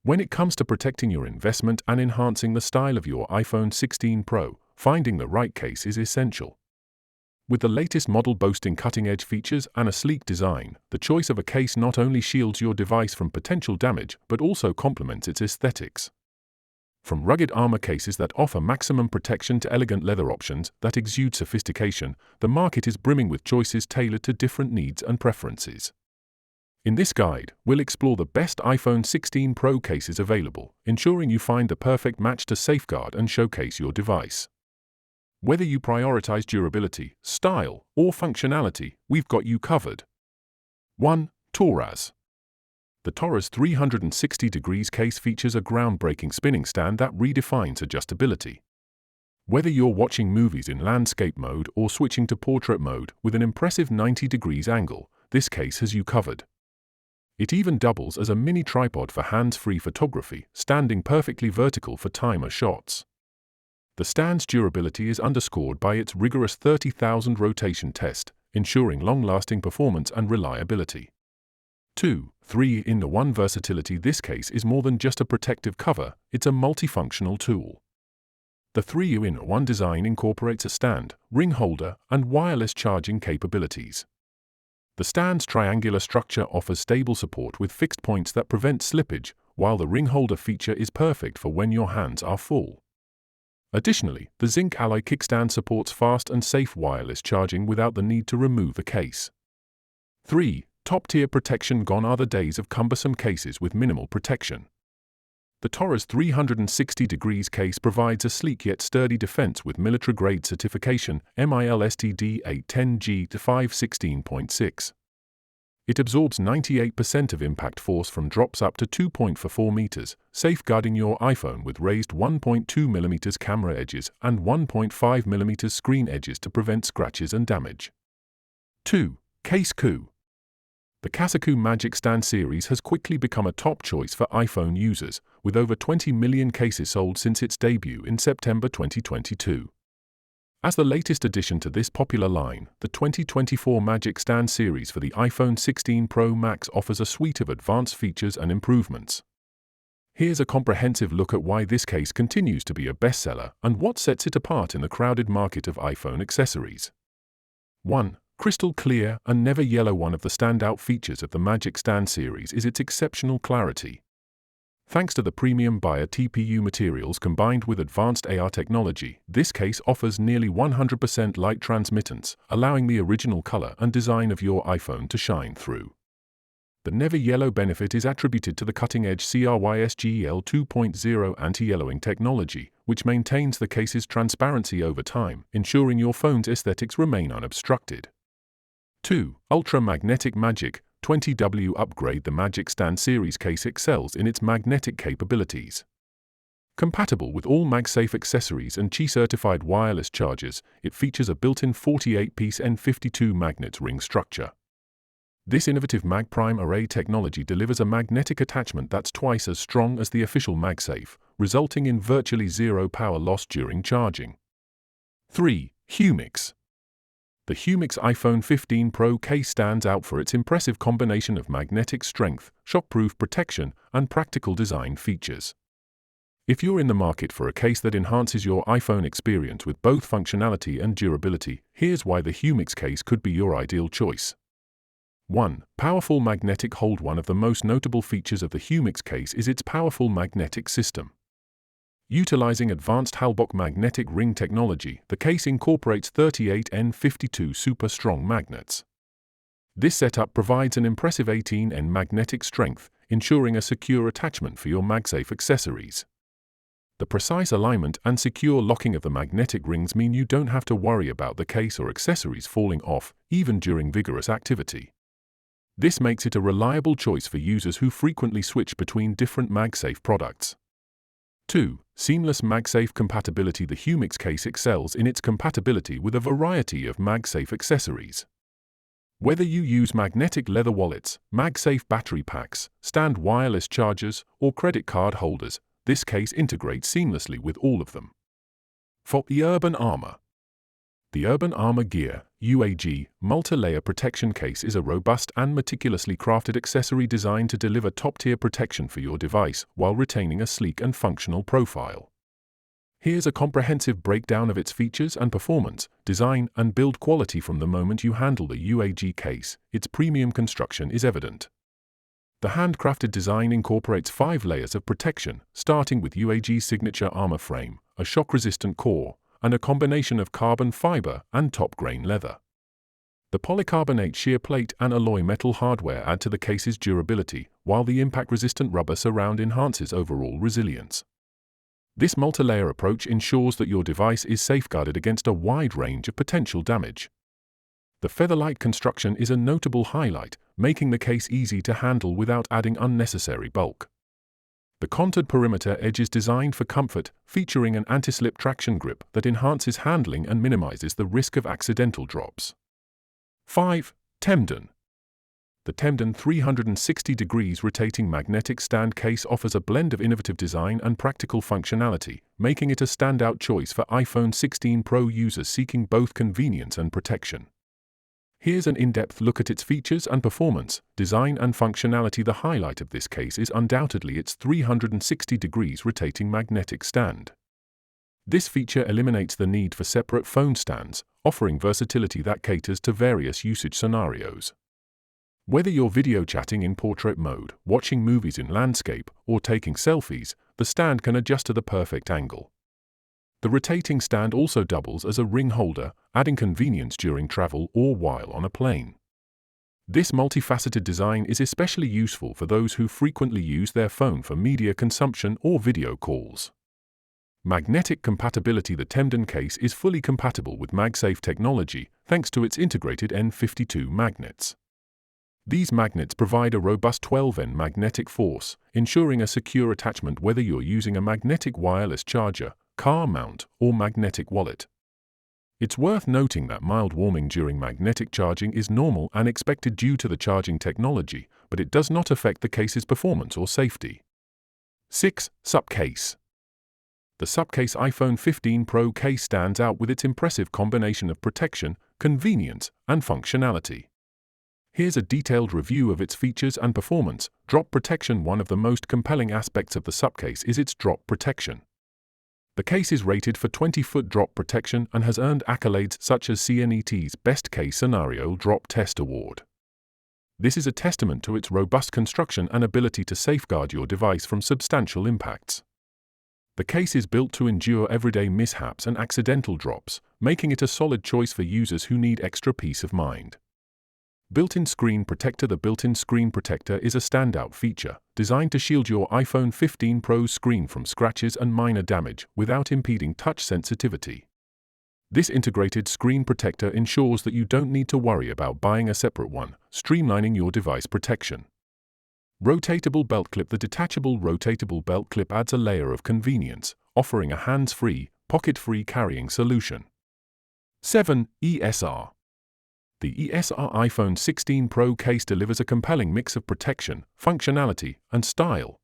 When it comes to protecting your investment and enhancing the style of your iPhone 16 Pro, finding the right case is essential. With the latest model boasting cutting-edge features and a sleek design, the choice of a case not only shields your device from potential damage but also complements its aesthetics. From rugged armor cases that offer maximum protection to elegant leather options that exude sophistication, the market is brimming with choices tailored to different needs and preferences. In this guide, we'll explore the best iPhone 16 Pro cases available, ensuring you find the perfect match to safeguard and showcase your device. Whether you prioritize durability, style, or functionality, we've got you covered. 1. TORRAS. The TORRAS 360 degrees case features a groundbreaking spinning stand that redefines adjustability. Whether you're watching movies in landscape mode or switching to portrait mode with an impressive 90 degrees angle, this case has you covered. It even doubles as a mini tripod for hands-free photography, standing perfectly vertical for timer shots. The stand's durability is underscored by its rigorous 30,000 rotation test, ensuring long-lasting performance and reliability. 2. 3-in-1 versatility. This case is more than just a protective cover, it's a multifunctional tool. The 3-in-1 design incorporates a stand, ring holder, and wireless charging capabilities. The stand's triangular structure offers stable support with fixed points that prevent slippage, while the ring holder feature is perfect for when your hands are full. Additionally, the zinc alloy kickstand supports fast and safe wireless charging without the need to remove the case. 3. Top-tier protection. Gone are the days of cumbersome cases with minimal protection. The TORRAS 360 degrees case provides a sleek yet sturdy defense with military-grade certification MIL-STD 810G-516.6. It absorbs 98% of impact force from drops up to 2.44 meters, safeguarding your iPhone with raised 1.2 mm camera edges and 1.5 mm screen edges to prevent scratches and damage. 2. CASEKOO. The Caseco Magic Stand series has quickly become a top choice for iPhone users, with over 20 million cases sold since its debut in September 2022. As the latest addition to this popular line, the 2024 Magic Stand series for the iPhone 16 Pro Max offers a suite of advanced features and improvements. Here's a comprehensive look at why this case continues to be a bestseller and what sets it apart in the crowded market of iPhone accessories. 1. Crystal clear and never yellow. One of the standout features of the Magic Stand series is its exceptional clarity. Thanks to the premium Bayer TPU materials combined with advanced AR technology, this case offers nearly 100% light transmittance, allowing the original color and design of your iPhone to shine through. The never yellow benefit is attributed to the cutting-edge CRYSGEL 2.0 anti-yellowing technology, which maintains the case's transparency over time, ensuring your phone's aesthetics remain unobstructed. 2. Ultra Magnetic Magic 20W upgrade. The Magic Stand series case excels in its magnetic capabilities. Compatible with all MagSafe accessories and Qi-certified wireless chargers, it features a built-in 48-piece N52 magnet ring structure. This innovative MagPrime array technology delivers a magnetic attachment that's twice as strong as the official MagSafe, resulting in virtually zero power loss during charging. 3. Humixx. The Humixx iPhone 15 Pro case stands out for its impressive combination of magnetic strength, shockproof protection, and practical design features. If you're in the market for a case that enhances your iPhone experience with both functionality and durability, here's why the Humixx case could be your ideal choice. 1. Powerful magnetic hold. One of the most notable features of the Humixx case is its powerful magnetic system. Utilizing advanced Halbach magnetic ring technology, the case incorporates 38 N52 super strong magnets. This setup provides an impressive 18 N magnetic strength, ensuring a secure attachment for your MagSafe accessories. The precise alignment and secure locking of the magnetic rings mean you don't have to worry about the case or accessories falling off, even during vigorous activity. This makes it a reliable choice for users who frequently switch between different MagSafe products. 2. Seamless MagSafe compatibility. The Humixx case excels in its compatibility with a variety of MagSafe accessories. Whether you use magnetic leather wallets, MagSafe battery packs, stand wireless chargers, or credit card holders, this case integrates seamlessly with all of them. 4. The Urban Armor. The Urban Armor Gear (UAG) multi-layer protection case is a robust and meticulously crafted accessory designed to deliver top-tier protection for your device while retaining a sleek and functional profile. Here's a comprehensive breakdown of its features and performance, design, and build quality from the moment you handle the UAG case. Its premium construction is evident. The handcrafted design incorporates 5 layers of protection, starting with UAG's signature armor frame, a shock-resistant core, and a combination of carbon fiber and top-grain leather. The polycarbonate shear plate and alloy metal hardware add to the case's durability, while the impact-resistant rubber surround enhances overall resilience. This multi-layer approach ensures that your device is safeguarded against a wide range of potential damage. The feather-light construction is a notable highlight, making the case easy to handle without adding unnecessary bulk. The contoured perimeter edge is designed for comfort, featuring an anti-slip traction grip that enhances handling and minimizes the risk of accidental drops. 5. Temdan. The Temdan 360 degrees rotating magnetic stand case offers a blend of innovative design and practical functionality, making it a standout choice for iPhone 16 Pro users seeking both convenience and protection. Here's an in-depth look at its features and performance, design and functionality. The highlight of this case is undoubtedly its 360 degrees rotating magnetic stand. This feature eliminates the need for separate phone stands, offering versatility that caters to various usage scenarios. Whether you're video chatting in portrait mode, watching movies in landscape, or taking selfies, the stand can adjust to the perfect angle. The rotating stand also doubles as a ring holder, adding convenience during travel or while on a plane. This multifaceted design is especially useful for those who frequently use their phone for media consumption or video calls. Magnetic compatibility. The Temdan case is fully compatible with MagSafe technology thanks to its integrated N52 magnets. These magnets provide a robust 12N magnetic force, ensuring a secure attachment whether you're using a magnetic wireless charger, car mount, or magnetic wallet. It's worth noting that mild warming during magnetic charging is normal and expected due to the charging technology, but it does not affect the case's performance or safety. 6. SUPCASE. The SUPCASE iPhone 15 Pro case stands out with its impressive combination of protection, convenience, and functionality. Here's a detailed review of its features and performance. Drop protection. One of the most compelling aspects of the SUPCASE is its drop protection. The case is rated for 20-foot drop protection and has earned accolades such as CNET's Best Case Scenario Drop Test Award. This is a testament to its robust construction and ability to safeguard your device from substantial impacts. The case is built to endure everyday mishaps and accidental drops, making it a solid choice for users who need extra peace of mind. Built-in screen protector. The built-in screen protector is a standout feature, designed to shield your iPhone 15 Pro's screen from scratches and minor damage without impeding touch sensitivity. This integrated screen protector ensures that you don't need to worry about buying a separate one, streamlining your device protection. Rotatable belt clip. The detachable rotatable belt clip adds a layer of convenience, offering a hands-free, pocket-free carrying solution. 7. ESR. The ESR iPhone 16 Pro case delivers a compelling mix of protection, functionality, and style.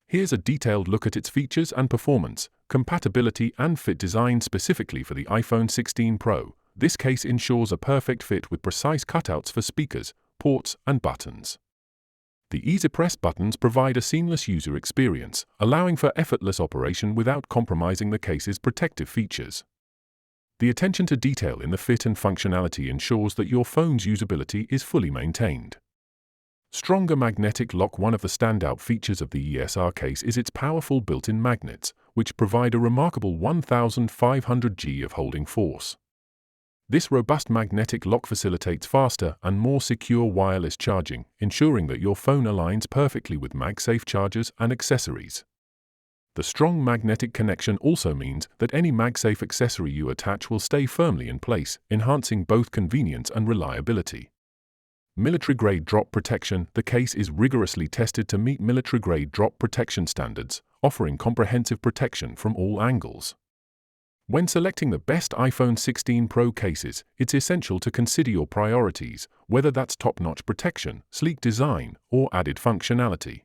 Here's a detailed look at its features and performance, compatibility and fit. Designed specifically for the iPhone 16 Pro, this case ensures a perfect fit with precise cutouts for speakers, ports, and buttons. The easy-press buttons provide a seamless user experience, allowing for effortless operation without compromising the case's protective features. The attention to detail in the fit and functionality ensures that your phone's usability is fully maintained. Stronger magnetic lock. One of the standout features of the ESR case is its powerful built-in magnets, which provide a remarkable 1,500 G of holding force. This robust magnetic lock facilitates faster and more secure wireless charging, ensuring that your phone aligns perfectly with MagSafe chargers and accessories. The strong magnetic connection also means that any MagSafe accessory you attach will stay firmly in place, enhancing both convenience and reliability. Military-grade drop protection. The case is rigorously tested to meet military-grade drop protection standards, offering comprehensive protection from all angles. When selecting the best iPhone 16 Pro cases, it's essential to consider your priorities, whether that's top-notch protection, sleek design, or added functionality.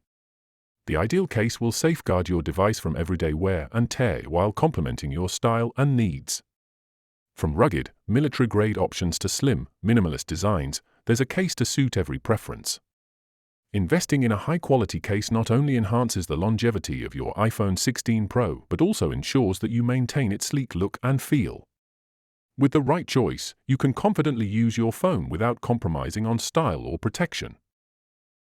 The ideal case will safeguard your device from everyday wear and tear while complementing your style and needs. From rugged, military-grade options to slim, minimalist designs, there's a case to suit every preference. Investing in a high-quality case not only enhances the longevity of your iPhone 16 Pro but also ensures that you maintain its sleek look and feel. With the right choice, you can confidently use your phone without compromising on style or protection.